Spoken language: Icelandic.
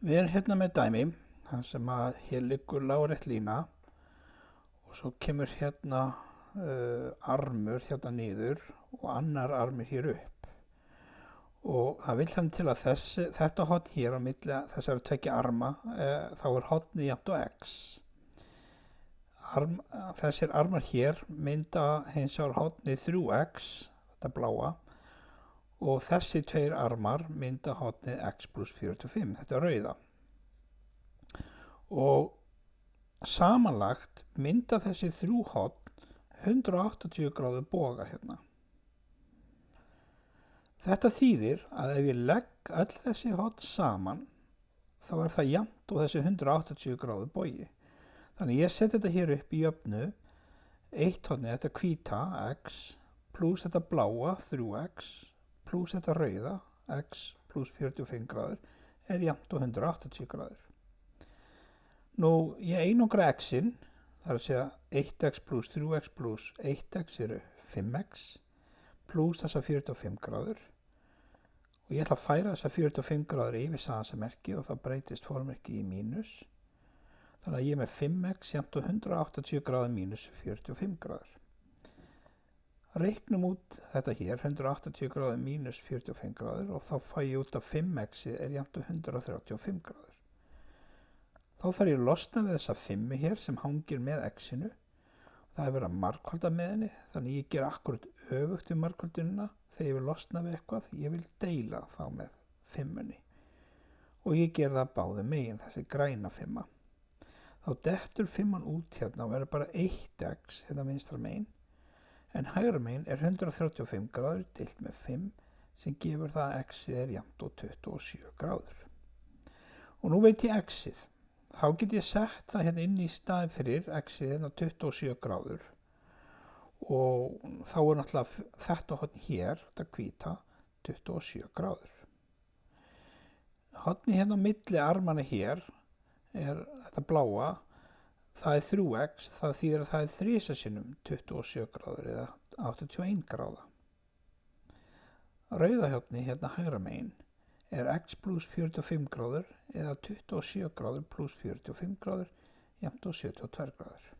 Við erum hérna með dæmi, þar sem að hér liggur lárétt lína og svo kemur hérna armur hérna niður og annar armur hér upp. Og það vil hann til að þetta horn hér á milli þessari tveggja arma, þá er hornið jafnt og x. Þessir armar hér mynda hins vegar hornið 3x, þetta bláa, og þessi tveir armar mynda hornið x plus 45, þetta rauða. Og samanlagt mynda þessi þrjú horn 180 gráðu boga hérna. Þetta þýðir að ef ég legg öll þessi horn saman, þá er það jafnt og þessi 180 gráðu bogi. Þannig ég seti þetta hér upp í jöfnu, eitt hornið, þetta hvíta, x, pluss þetta bláa, 3x, pluss þetta rauða, x pluss 45 gráður, er jafnt og 180 gráður. Nú, ég einangra x-in, það er að segja 1x pluss 3x pluss 1x eru 5x, pluss þessa 45 gráður. Og ég ætla að færa þessa 45 gráður yfir samansammerki og þá breytist formerki í mínus. Þannig að ég er með 5x jafnt og 180 gráður mínus 45 gráður. Reiknum út þetta hér, 180 gráður mínus 45 gráður og þá fæ ég út að 5x er jafnt og 135 gráður. Þá þarf ég að losna við þessa 5 hér sem hangir með x-inu. Það er verið að margfalda með henni, þannig ég ger akkurat öfugt við margfaldunina. Þegar ég vil losna við eitthvað, ég vil deila þá með 5-unni. Og ég ger það báðum megin, þessi græna 5. Þá dettur 5 út hérna og verður bara 1x hérna vinstra megin. En hægra megin er 135 gráður deilt með 5 sem gefur það að x er jafnt og 27 gráður. Og nú veit ég x-ið. Þá get ég sett það hérna inn í staðin fyrir x-ið hérna 27 gráður. Og þá er náttúrulega þetta horn hér, þetta hvíta, 27 gráður. Horni hérna á milli armana hér er þetta bláa. Það er 3x, það þýðir að það er 3 sinnum 27 gráður eða 81 gráða. Rauðahjörni hérna hægra megin er x pluss 45 gráður eða 27 gráður pluss 45 gráður jafnt og 72 gráður.